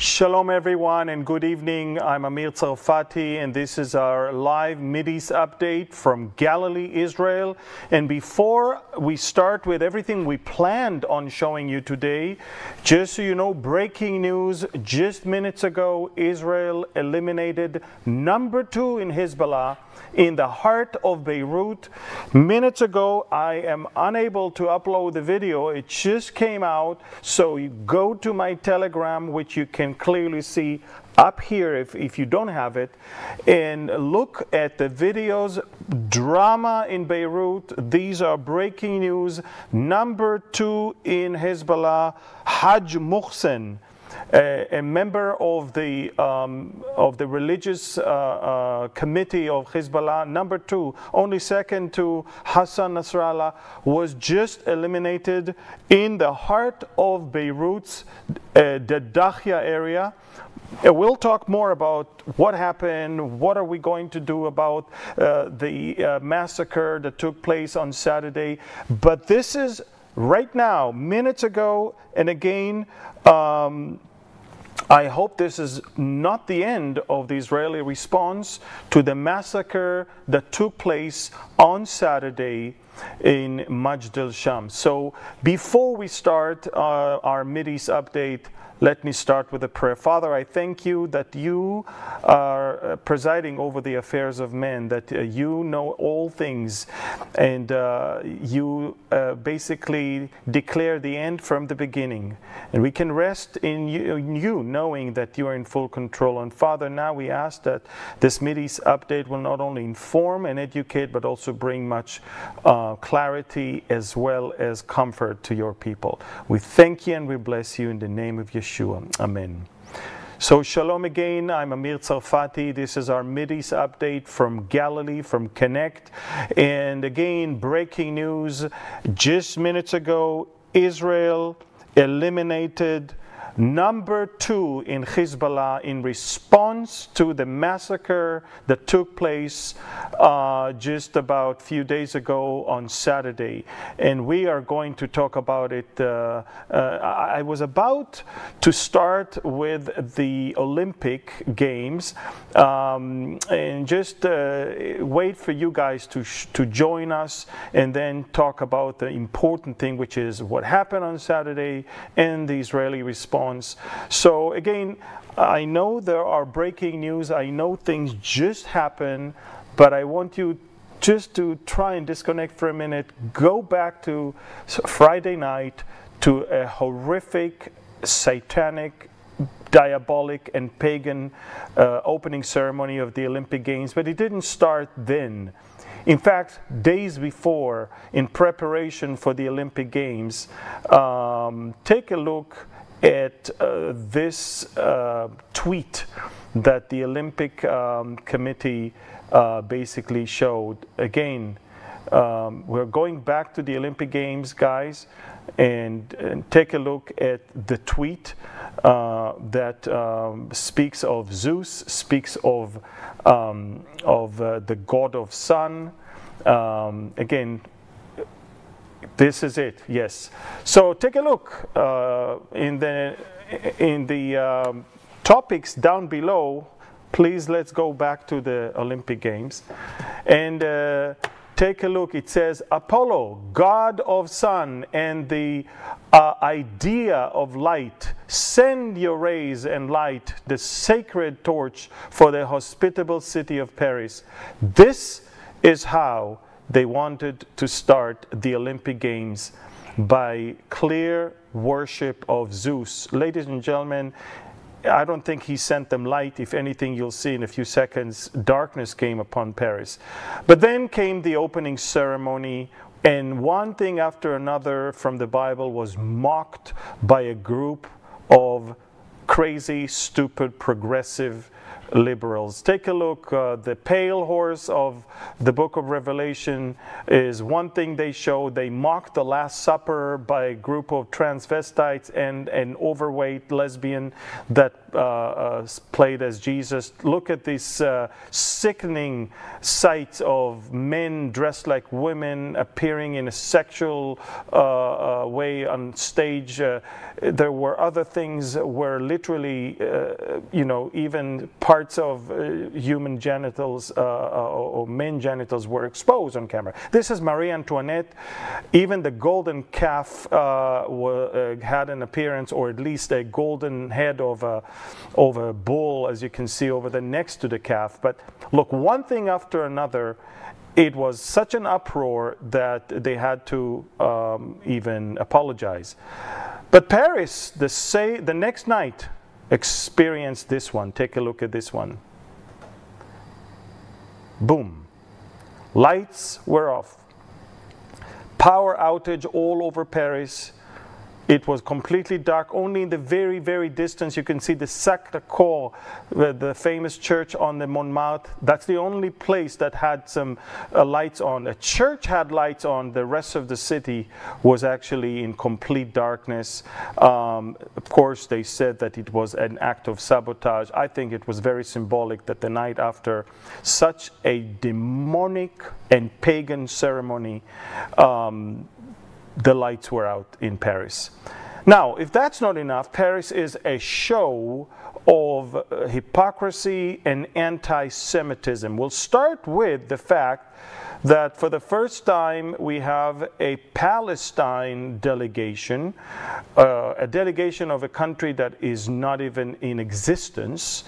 Shalom everyone and good evening. I'm Amir Tsarfati and this is our live Mideast update from Galilee, Israel. And before we start with everything we planned on showing you today, just so you know, breaking news, just minutes ago, Israel eliminated number 2 in Hezbollah in the heart of Beirut. Minutes ago, I am unable to upload the video. It just came out, so you go to my Telegram, which you can clearly see up here if you don't have it, and look at the videos. Drama in Beirut. These are breaking news. Number 2 in Hezbollah, Haj Muhsen, a member of the religious committee of Hezbollah, number 2, only second to Hassan Nasrallah, was just eliminated in the heart of Beirut's the Dakhia area. We'll talk more about what happened, what are we going to do about the massacre that took place on Saturday. But this is right now, minutes ago, and again, I hope this is not the end of the Israeli response to the massacre that took place on Saturday in Majd al-Sham. So before we start our Mideast update, let me start with a prayer. Father, I thank you that you are presiding over the affairs of men, that you know all things, and you basically declare the end from the beginning. And we can rest in you knowing that you are in full control. And Father, now we ask that this Mideast update will not only inform and educate, but also bring much clarity as well as comfort to your people. We thank you and we bless you in the name of Yeshua. Amen. So shalom again, I'm Amir Tsarfati. This is our Mideast update from Galilee, from Connect. And again, breaking news, just minutes ago, Israel eliminated number 2 in Hezbollah in response to the massacre that took place just about a few days ago on Saturday. And we are going to talk about it. I was about to start with the Olympic Games and just wait for you guys to join us and then talk about the important thing, which is what happened on Saturday and the Israeli response. So again, I know there are breaking news, I know things just happen, but I want you just to try and disconnect for a minute, go back to Friday night, to a horrific, satanic, diabolic and pagan opening ceremony of the Olympic Games, but it didn't start then. In fact, days before, in preparation for the Olympic Games, take a look at this tweet that the Olympic Committee basically showed. Again, we're going back to the Olympic Games, guys, and take a look at the tweet that speaks of Zeus, speaks of the god of sun. Again, this is it, yes. So take a look in the topics down below. Please, let's go back to the Olympic Games and take a look. It says, Apollo, god of sun and the idea of light, send your rays and light the sacred torch for the hospitable city of Paris. This is how they wanted to start the Olympic Games, by clear worship of Zeus. Ladies and gentlemen, I don't think he sent them light. If anything, you'll see in a few seconds, darkness came upon Paris. But then came the opening ceremony, and one thing after another from the Bible was mocked by a group of crazy, stupid, progressive liberals. Take a look. The pale horse of the book of Revelation is one thing they show. They mocked the Last Supper by a group of transvestites and an overweight lesbian that played as Jesus. Look at these sickening sights of men dressed like women appearing in a sexual way on stage. There were other things where literally, even parts of human genitals or men genitals were exposed on camera. This is Marie Antoinette. Even the golden calf had an appearance, or at least a golden head of a bull, as you can see over there next to the calf. But look, one thing after another. It was such an uproar that they had to even apologize. But Paris, the next night, experienced this one. Take a look at this one. Boom. Lights were off. Power outage all over Paris. It was completely dark. Only in the very, very distance you can see the Sacré-Cœur, the famous church on the Montmartre. That's the only place that had some lights on. A church had lights on. The rest of the city was actually in complete darkness. Of course, they said that it was an act of sabotage. I think it was very symbolic that the night after such a demonic and pagan ceremony, the lights were out in Paris. Now, if that's not enough, Paris is a show of hypocrisy and anti-Semitism. We'll start with the fact that for the first time we have a Palestine delegation, a delegation of a country that is not even in existence,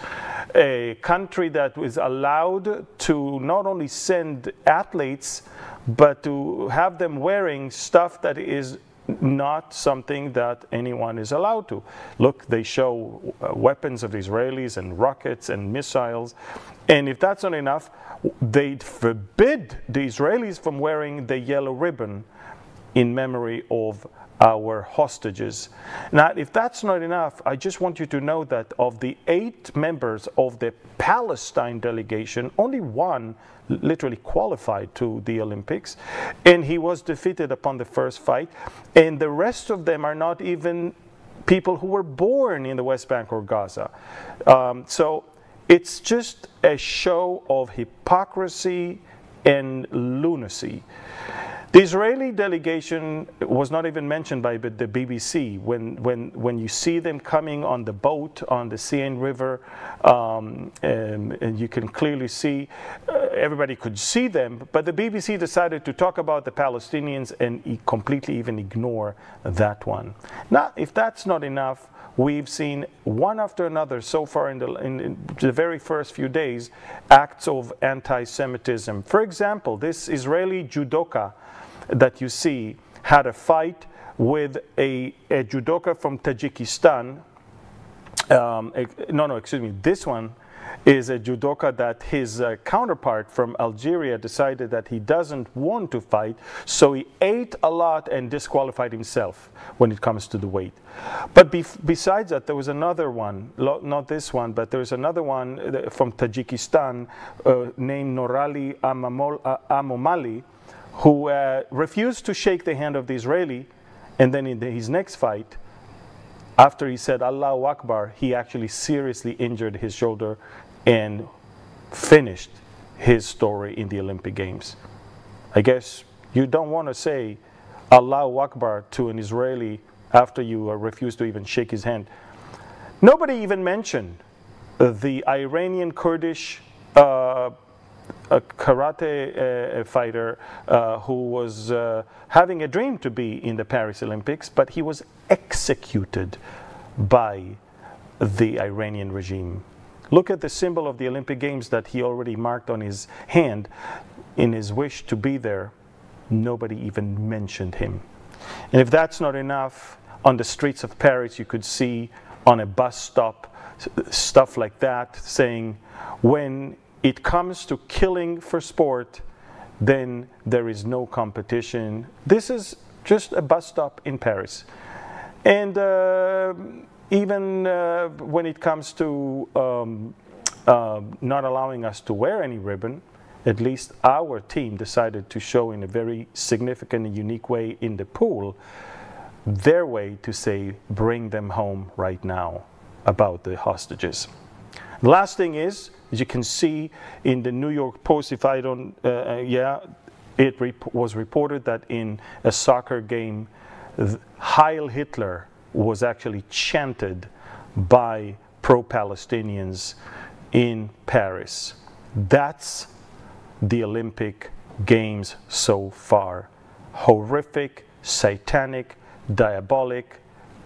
a country that was allowed to not only send athletes, but to have them wearing stuff that is not something that anyone is allowed to. Look, they show weapons of the Israelis and rockets and missiles. And if that's not enough, they forbid the Israelis from wearing the yellow ribbon in memory of our hostages. Now, if that's not enough, I just want you to know that of the 8 members of the Palestine delegation, only one literally qualified to the Olympics, and he was defeated upon the first fight, and the rest of them are not even people who were born in the West Bank or Gaza. So it's just a show of hypocrisy and lunacy. The Israeli delegation was not even mentioned by the BBC. When you see them coming on the boat on the Seine River, and you can clearly see, everybody could see them, but the BBC decided to talk about the Palestinians and completely even ignore that one. Now, if that's not enough, we've seen one after another so far in the very first few days, acts of anti-Semitism. For example, this Israeli judoka that you see had a fight with a judoka from Tajikistan. This one is a judoka that his counterpart from Algeria decided that he doesn't want to fight, so he ate a lot and disqualified himself when it comes to the weight. But besides that, there was another one, not this one, but there was another one from Tajikistan named Norali Amomali, who refused to shake the hand of the Israeli, and then in his next fight, after he said Allahu Akbar, he actually seriously injured his shoulder and finished his story in the Olympic Games. I guess you don't want to say Allahu Akbar to an Israeli after you refuse to even shake his hand. Nobody even mentioned the Iranian Kurdish a karate fighter who was having a dream to be in the Paris Olympics, but he was executed by the Iranian regime. Look at the symbol of the Olympic Games that he already marked on his hand in his wish to be there. Nobody even mentioned him. And if that's not enough, on the streets of Paris you could see on a bus stop stuff like that saying, when it comes to killing for sport, then there is no competition. This is just a bus stop in Paris. And even when it comes to not allowing us to wear any ribbon, at least our team decided to show in a very significant and unique way in the pool their way to say, bring them home right now, about the hostages. The last thing is, as you can see in the New York Post, if I don't, it was reported that in a soccer game, Heil Hitler was actually chanted by pro-Palestinians in Paris. That's the Olympic Games so far. Horrific, satanic, diabolic,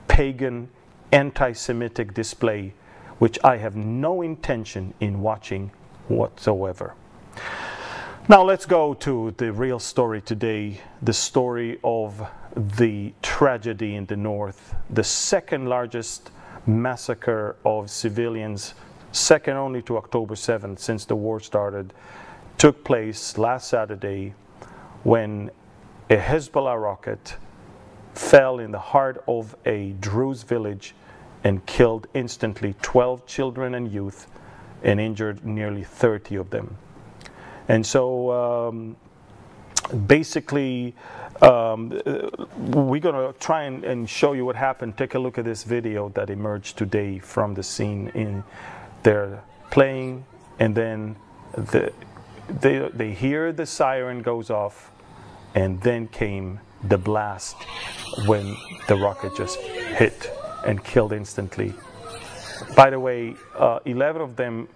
pagan, anti-Semitic display, which I have no intention in watching whatsoever. Now let's go to the real story today, the story of the tragedy in the north, the second largest massacre of civilians, second only to October 7th since the war started, took place last Saturday when a Hezbollah rocket fell in the heart of a Druze village and killed instantly 12 children and youth and injured nearly 30 of them. And so basically we're going to try and show you what happened. Take a look at this video that emerged today from the scene. They're playing, and then they hear the siren goes off, and then came the blast when the rocket just hit and killed instantly. By the way, 11 of them,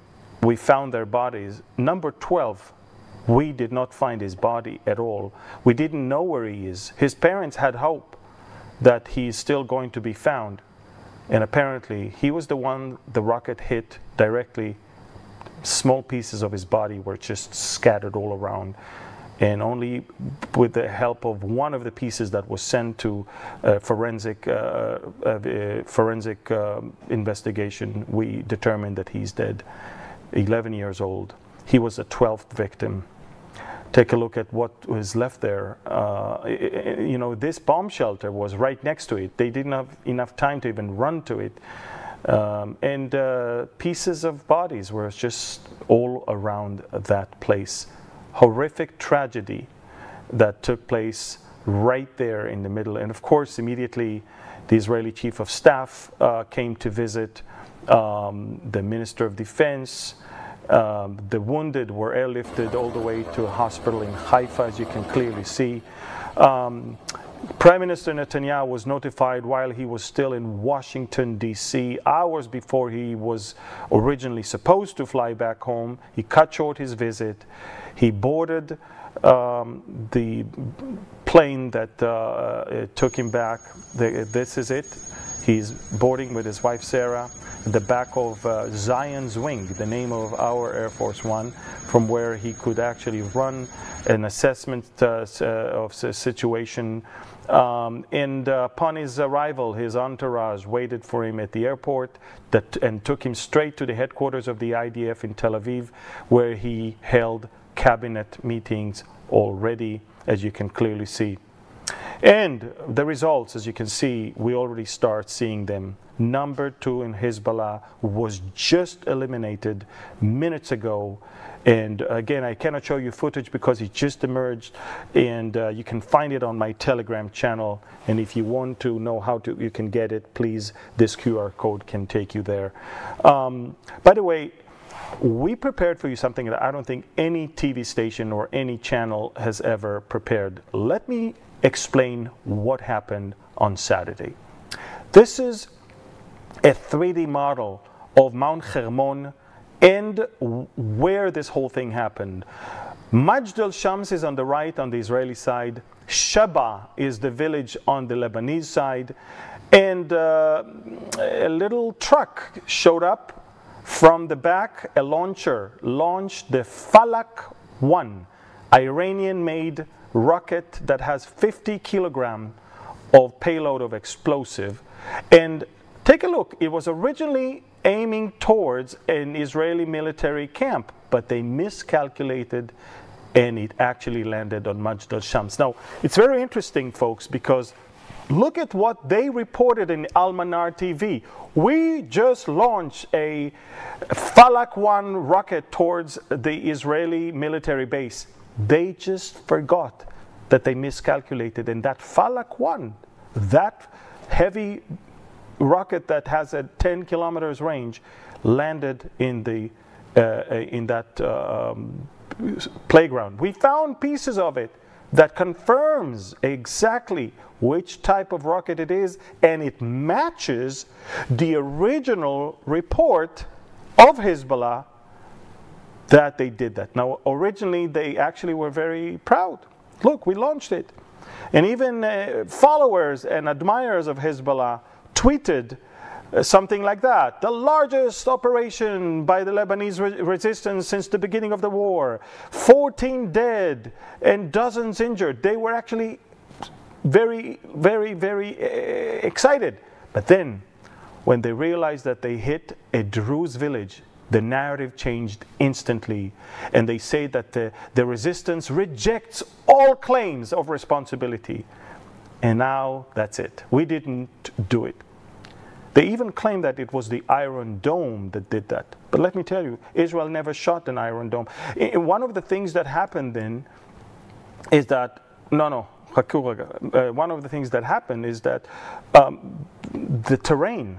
we found their bodies. Number 12, we did not find his body at all. We didn't know where he is. His parents had hope that he is still going to be found. And apparently, he was the one the rocket hit directly. Small pieces of his body were just scattered all around. And only with the help of one of the pieces that was sent to forensic investigation, we determined that he's dead. 11 years old. He was the 12th victim. Take a look at what was left there. You know, this bomb shelter was right next to it. They didn't have enough time to even run to it. And pieces of bodies were just all around that place. Horrific tragedy that took place right there in the middle. And of course, immediately the Israeli chief of staff came to visit, the minister of defense. The wounded were airlifted all the way to a hospital in Haifa, as you can clearly see. Prime Minister Netanyahu was notified while he was still in Washington, D.C., hours before he was originally supposed to fly back home. He cut short his visit. He boarded the plane that took him back. This is it. He's boarding with his wife, Sarah, at the back of Zion's Wing, the name of our Air Force One, from where he could actually run an assessment of the situation. And upon his arrival, his entourage waited for him at the airport and took him straight to the headquarters of the IDF in Tel Aviv, where he held cabinet meetings already, as you can clearly see. And the results, as you can see, we already start seeing them. Number 2 in Hezbollah was just eliminated minutes ago. And again, I cannot show you footage because it just emerged, and you can find it on my Telegram channel. And if you want to know how you can get it, please, this QR code can take you there. By the way, we prepared for you something that I don't think any TV station or any channel has ever prepared. Let me explain what happened on Saturday. This is a 3D model of Mount Hermon and where this whole thing happened. Majd al-Shams is on the right, on the Israeli side. Shaba is the village on the Lebanese side. And a little truck showed up from the back. A launcher launched the Falak 1, Iranian-made rocket that has 50 kilograms of payload of explosive. And take a look, it was originally aiming towards an Israeli military camp, but they miscalculated and it actually landed on Majd al-Shams. Now, it's very interesting, folks, because look at what they reported in Al-Manar TV. We just launched a Falak 1 rocket towards the Israeli military base. They just forgot that they miscalculated, and that Falak 1, that heavy rocket that has a 10 kilometers range, landed in that playground. We found pieces of it that confirms exactly which type of rocket it is, and it matches the original report of Hezbollah that they did that. Now, originally they actually were very proud. Look, we launched it. And even followers and admirers of Hezbollah tweeted something like that: the largest operation by the Lebanese resistance since the beginning of the war, 14 dead and dozens injured. They were actually very, very, very excited. But then, when they realized that they hit a Druze village, the narrative changed instantly. And they say that the resistance rejects all claims of responsibility. And now, that's it. We didn't do it. They even claim that it was the Iron Dome that did that. But let me tell you, Israel never shot an Iron Dome. One of the things that happened then is that, one of the things that happened is that the terrain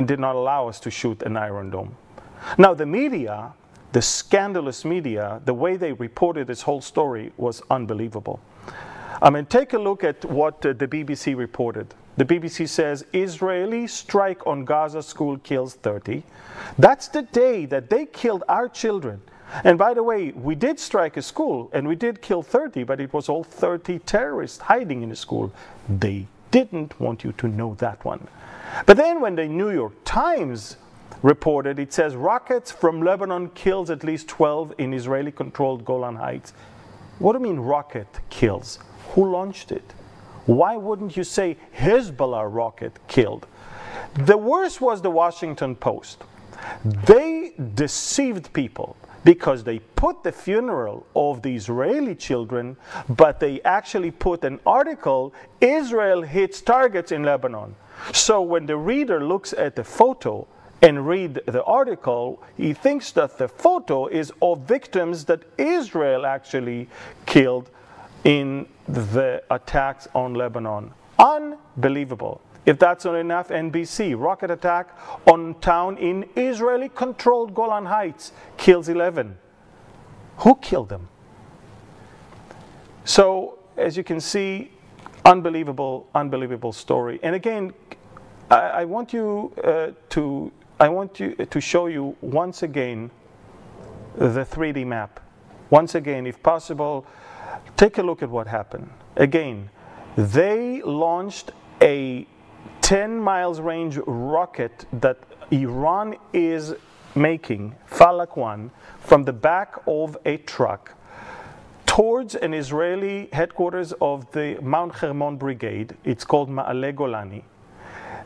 did not allow us to shoot an Iron Dome. Now the media, the scandalous media, the way they reported this whole story was unbelievable. I mean, take a look at what the BBC reported. The BBC says, Israeli strike on Gaza school kills 30. That's the day that they killed our children. And by the way, we did strike a school and we did kill 30, but it was all 30 terrorists hiding in the school. They didn't want you to know that one. But then when the New York Times reported, it says, rockets from Lebanon kills at least 12 in Israeli-controlled Golan Heights. What do you mean rocket kills? Who launched it? Why wouldn't you say Hezbollah rocket killed? The worst was the Washington Post. They deceived people because they put the funeral of the Israeli children, but they actually put an article, Israel hits targets in Lebanon. So when the reader looks at the photo and read the article, he thinks that the photo is of victims that Israel actually killed in the attacks on Lebanon. Unbelievable. If that's not enough, NBC, rocket attack on town in Israeli-controlled Golan Heights, kills 11. Who killed them? So, as you can see, unbelievable, unbelievable story. And again, I want you to show you once again the 3D map. Once again, if possible, take a look at what happened. Again, they launched a 10 miles range rocket that Iran is making, Falak 1, from the back of a truck towards an Israeli headquarters of the Mount Hermon Brigade. It's called Ma'ale Golani.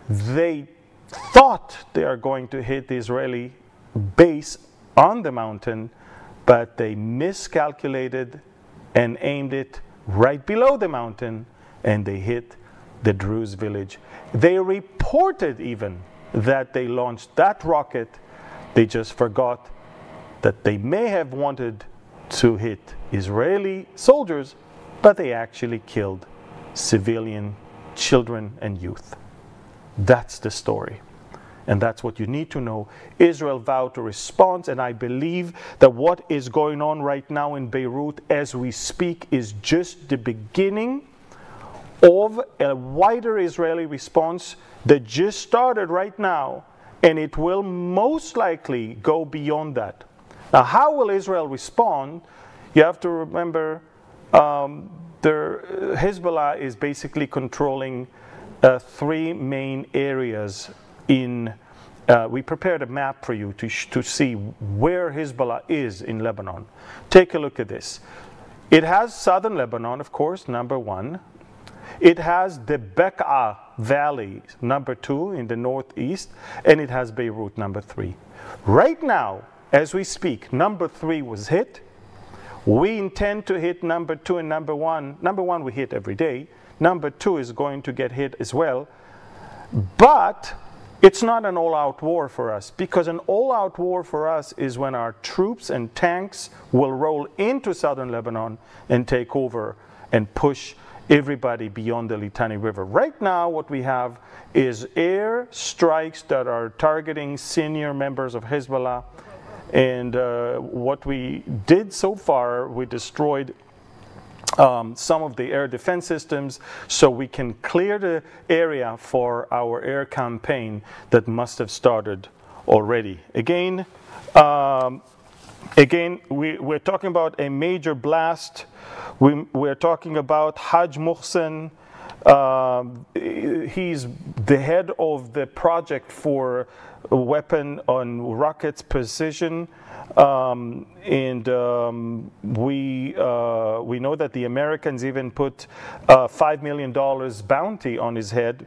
They thought they are going to hit the Israeli base on the mountain, but they miscalculated and aimed it right below the mountain, and they hit the Druze village. They reported even that they launched that rocket. They just forgot that they may have wanted to hit Israeli soldiers, but they actually killed civilian children and youth. That's the story. And that's what you need to know. Israel vowed to respond, and I believe that what is going on right now in Beirut as we speak is just the beginning of a wider Israeli response that just started right now, and it will most likely go beyond that. Now, how will Israel respond? You have to remember Hezbollah is basically controlling 3 main areas in, we prepared a map for you to see where Hezbollah is in Lebanon. Take a look at this. It has southern Lebanon, of course, number 1. It has the Bekaa Valley, number 2 in the northeast, and it has Beirut, number 3. Right now, as we speak, number 3 was hit. We intend to hit number 2 and number 1. Number 1 we hit every day. Number 2 is going to get hit as well. But it's not an all-out war for us, because an all-out war for us is when our troops and tanks will roll into southern Lebanon and take over and push everybody beyond the Litani River. Right now, what we have is air strikes that are targeting senior members of Hezbollah. And what we did so far, we destroyed some of the air defense systems, so we can clear the area for our air campaign that must have started already. Again, we're talking about a major blast. We're talking about Haj Muhsin. He's the head of the project for a weapon on rockets precision. We know that the Americans even put $5 million bounty on his head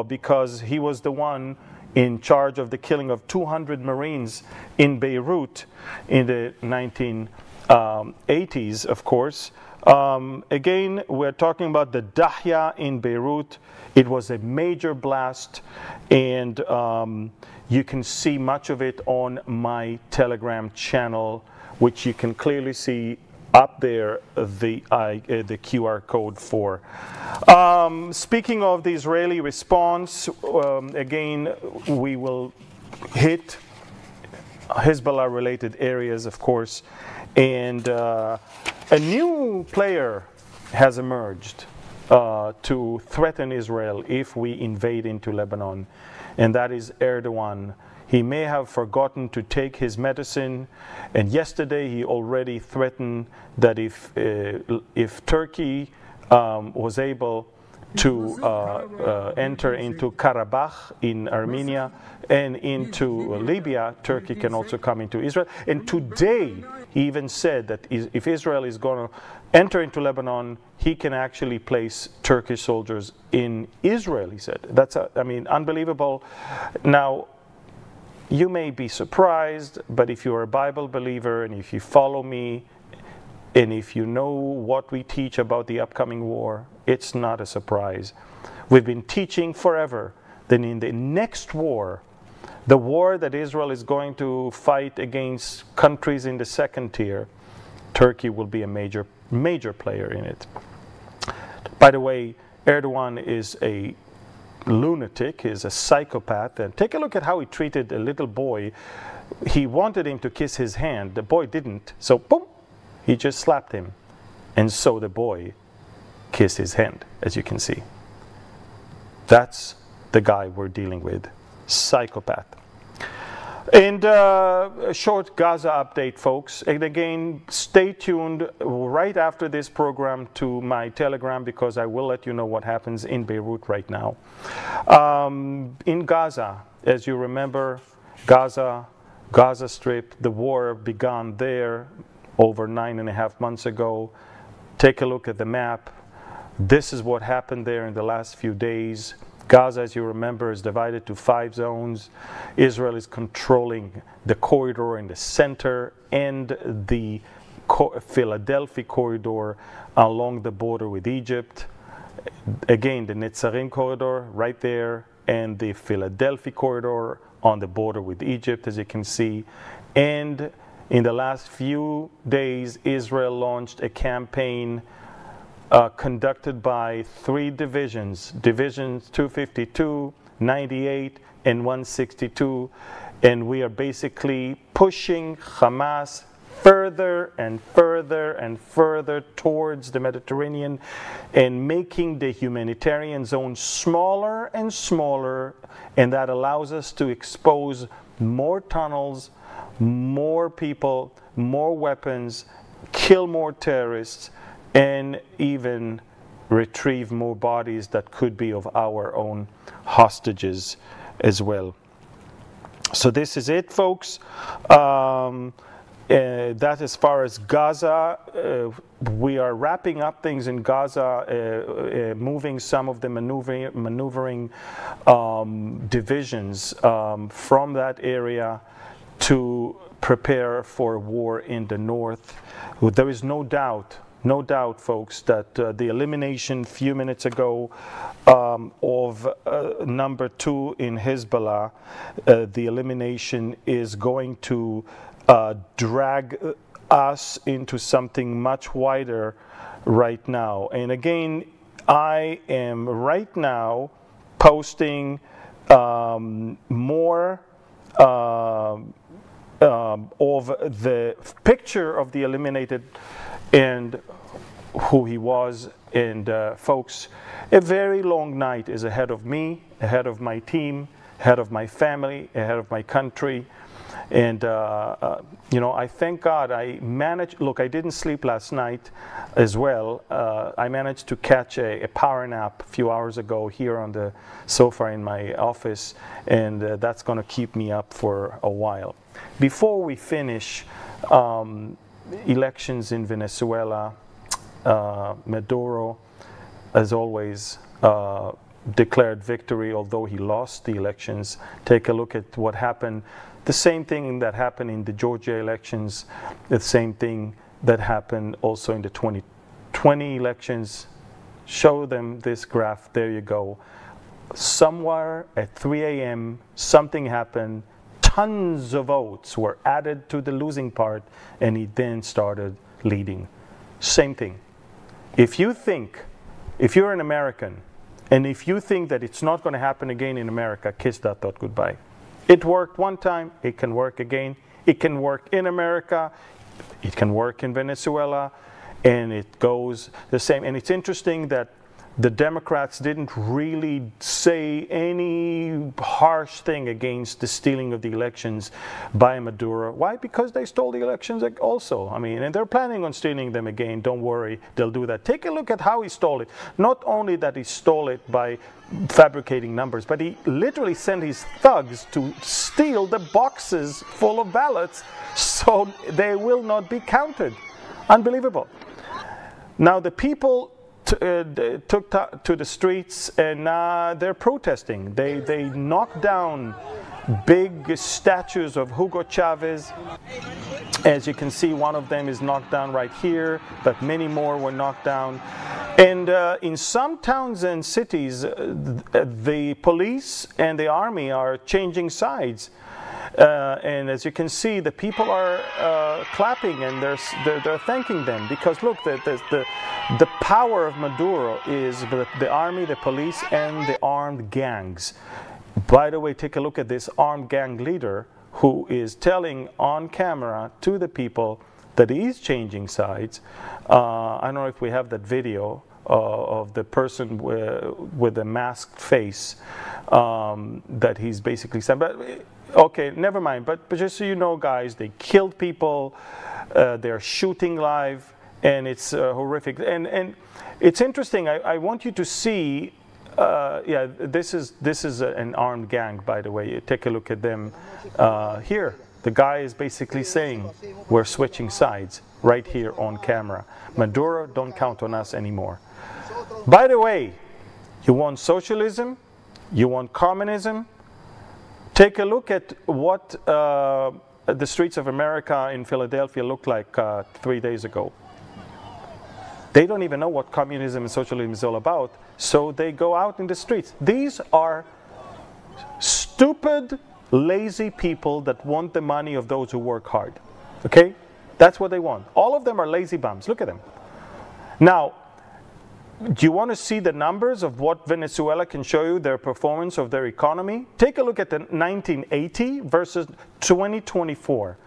because he was the one in charge of the killing of 200 Marines in Beirut in the 1980s, of course. Again, we're talking about the Dahya in Beirut. It was a major blast, and you can see much of it on my Telegram channel, which you can clearly see up there, the QR code for. Speaking of the Israeli response, again, we will hit Hezbollah-related areas, of course, and a new player has emerged to threaten Israel if we invade into Lebanon, and that is Erdogan. He may have forgotten to take his medicine, and yesterday he already threatened that if Turkey was able to enter into Karabakh in Armenia and into Libya, Turkey can also come into Israel. And today he even said that if Israel is going to enter into Lebanon, he can actually place Turkish soldiers in Israel, he said. That's, I mean, unbelievable. Now, you may be surprised, but if you're a Bible believer and if you follow me and if you know what we teach about the upcoming war, it's not a surprise. We've been teaching forever that in the next war, the war that Israel is going to fight against countries in the second tier, Turkey will be a major player in it. By the way, Erdogan is a lunatic, is a psychopath, and take a look at how he treated a little boy. He wanted him to kiss his hand. The boy didn't, so boom, he just slapped him, and so the boy kissed his hand, as you can see. That's the guy we're dealing with, psychopath. And a short Gaza update, folks. And again, stay tuned right after this program to my Telegram, because I will let you know what happens in Beirut right now. In Gaza, as you remember, Gaza Strip, the war began there over 9.5 months ago. Take a look at the map. This is what happened there in the last few days. Gaza, as you remember, is divided to 5 zones. Israel is controlling the corridor in the center and the Philadelphia corridor along the border with Egypt. Again, the Netzarim corridor right there, and the Philadelphia corridor on the border with Egypt, as you can see. And in the last few days, Israel launched a campaign conducted by 3 divisions, divisions 252, 98, and 162, and we are basically pushing Hamas further and further and further towards the Mediterranean and making the humanitarian zone smaller and smaller, and that allows us to expose more tunnels, more people, more weapons, kill more terrorists, and even retrieve more bodies that could be of our own hostages as well. So this is it, folks. That as far as Gaza, we are wrapping up things in Gaza, moving some of the maneuvering divisions from that area to prepare for war in the north. There is no doubt no doubt, folks, that the elimination a few minutes ago of number 2 in Hezbollah, the elimination is going to drag us into something much wider right now. And again, I am right now posting more of the picture of the eliminated and who he was. And folks, a very long night is ahead of me, ahead of my team, ahead of my family, ahead of my country. And you know, I thank God I managed. Look, I didn't sleep last night as well. I managed to catch a power nap a few hours ago here on the sofa in my office, and that's going to keep me up for a while. Before we finish, elections in Venezuela, Maduro, as always, declared victory, although he lost the elections. Take a look at what happened. The same thing that happened in the Georgia elections, the same thing that happened also in the 2020 elections. Show them this graph. There you go. Somewhere at 3 a.m., something happened. Tons of votes were added to the losing part, and he then started leading. Same thing. If you think, if you're an American, and if you think that it's not going to happen again in America, kiss that thought goodbye. It worked one time, it can work again. It can work in America, it can work in Venezuela, and it goes the same. And it's interesting that the Democrats didn't really say any harsh thing against the stealing of the elections by Maduro. Why? Because they stole the elections also. I mean, and they're planning on stealing them again. Don't worry, they'll do that. Take a look at how he stole it. Not only that he stole it by fabricating numbers, but he literally sent his thugs to steal the boxes full of ballots so they will not be counted. Unbelievable. Now the people took to the streets, and they're protesting. They knocked down big statues of Hugo Chavez. As you can see, one of them is knocked down right here, but many more were knocked down. And in some towns and cities, the police and the army are changing sides. And as you can see, the people are clapping, and they're thanking them, because look, the power of Maduro is the army, the police, and the armed gangs. By the way, take a look at this armed gang leader who is telling on camera to the people that he's changing sides. I don't know if we have that video of the person with a masked face that he's basically saying. But okay, never mind. But just so you know, guys, they killed people. They're shooting live, and it's horrific. And it's interesting. I want you to see. Yeah, this is an armed gang, by the way. You take a look at them here. The guy is basically saying, we're switching sides right here on camera. Maduro, don't count on us anymore. By the way, you want socialism? You want communism? Take a look at what the streets of America in Philadelphia looked like 3 days ago. They don't even know what communism and socialism is all about, so they go out in the streets. These are stupid, lazy people that want the money of those who work hard. Okay? That's what they want. All of them are lazy bums. Look at them. Now, do you want to see the numbers of what Venezuela can show you, their performance of their economy? Take a look at the 1980 versus 2024.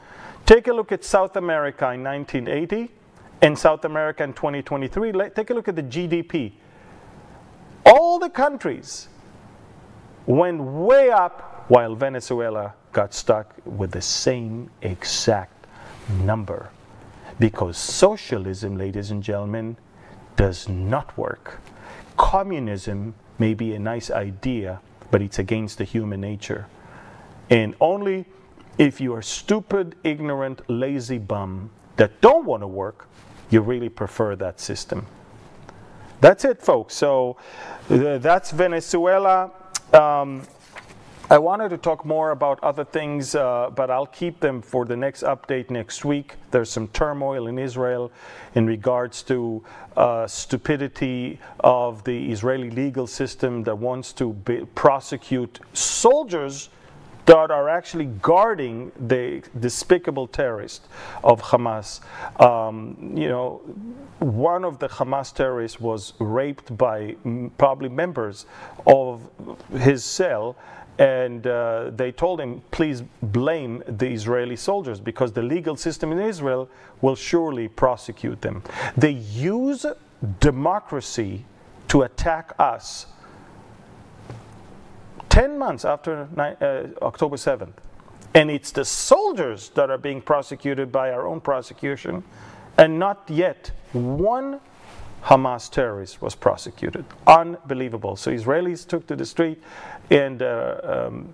Take a look at South America in 1980 and South America in 2023. Take a look at the GDP. All the countries went way up, while Venezuela got stuck with the same exact number. Because socialism, ladies and gentlemen, does not work. Communism may be a nice idea, but it's against the human nature. And only if you are stupid, ignorant, lazy bum that don't want to work, you really prefer that system. That's it, folks. So that's Venezuela. I wanted to talk more about other things, but I'll keep them for the next update next week. There's some turmoil in Israel in regards to stupidity of the Israeli legal system that wants to prosecute soldiers that are actually guarding the despicable terrorists of Hamas. You know, one of the Hamas terrorists was raped by probably members of his cell, and they told him, please blame the Israeli soldiers, because the legal system in Israel will surely prosecute them. They use democracy to attack us 10 months after October 7th. And it's the soldiers that are being prosecuted by our own prosecution, and not yet one Hamas terrorist was prosecuted. Unbelievable. So Israelis took to the street, and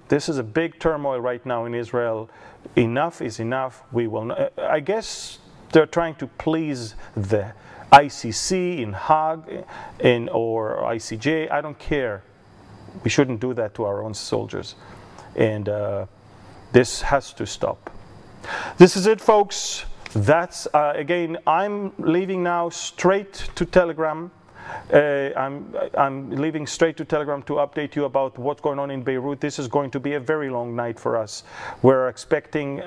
this is a big turmoil right now in Israel. Enough is enough. We will not, I guess they're trying to please the ICC in Hague or ICJ. I don't care. We shouldn't do that to our own soldiers. And this has to stop. This is it, folks. That's, again, I'm leaving now straight to Telegram. I'm leaving straight to Telegram to update you about what's going on in Beirut. This is going to be a very long night for us. We're expecting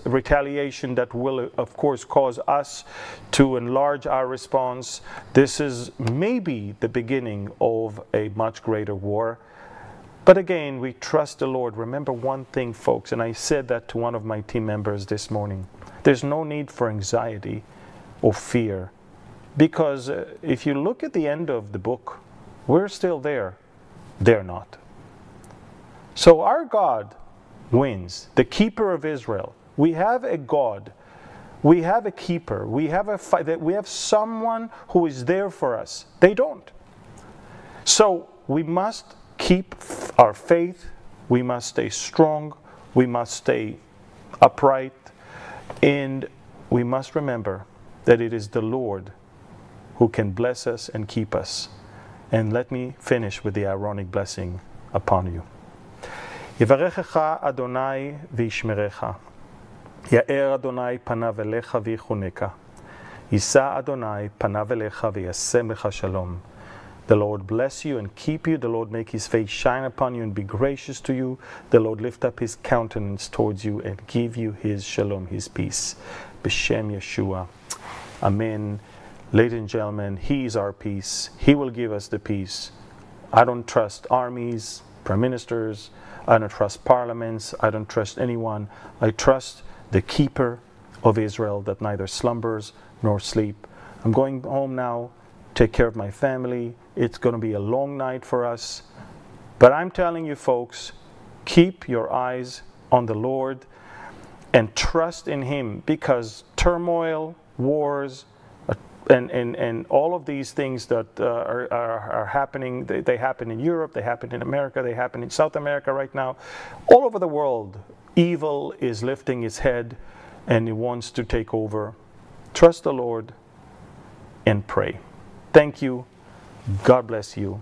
retaliation that will, of course, cause us to enlarge our response. This is maybe the beginning of a much greater war. But again, we trust the Lord. Remember one thing, folks, and I said that to one of my team members this morning. There's no need for anxiety or fear. Because if you look at the end of the book, we're still there. They're not. So our God wins, the keeper of Israel. We have a God. We have a keeper. We have someone who is there for us. They don't. So we must keep our faith. We must stay strong. We must stay upright. And we must remember that it is the Lord who can bless us and keep us. And let me finish with the Aaronic blessing upon you. Yivarechecha Adonai v'yishmerecha. Ya'er Adonai panav elecha v'yichuneka. Yisa Adonai panav elecha v'yasem lecha shalom. The Lord bless you and keep you. The Lord make his face shine upon you and be gracious to you. The Lord lift up his countenance towards you and give you his shalom, his peace. B'Shem Yeshua. Amen. Ladies and gentlemen, he is our peace. He will give us the peace. I don't trust armies, prime ministers. I don't trust parliaments. I don't trust anyone. I trust the keeper of Israel that neither slumbers nor sleep. I'm going home now. Take care of my family. It's going to be a long night for us. But I'm telling you, folks, keep your eyes on the Lord and trust in him, because turmoil, wars, and all of these things that are happening, they happen in Europe, they happen in America, they happen in South America right now. All over the world, evil is lifting its head and it wants to take over. Trust the Lord and pray. Thank you. God bless you.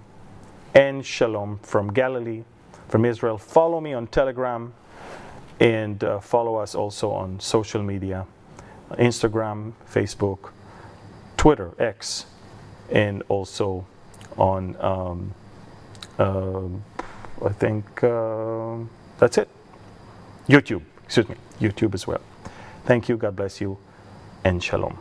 And shalom from Galilee, from Israel. Follow me on Telegram and follow us also on social media, Instagram, Facebook, Twitter, X, and also on, I think that's it. YouTube, excuse me, YouTube as well. Thank you, God bless you, and shalom.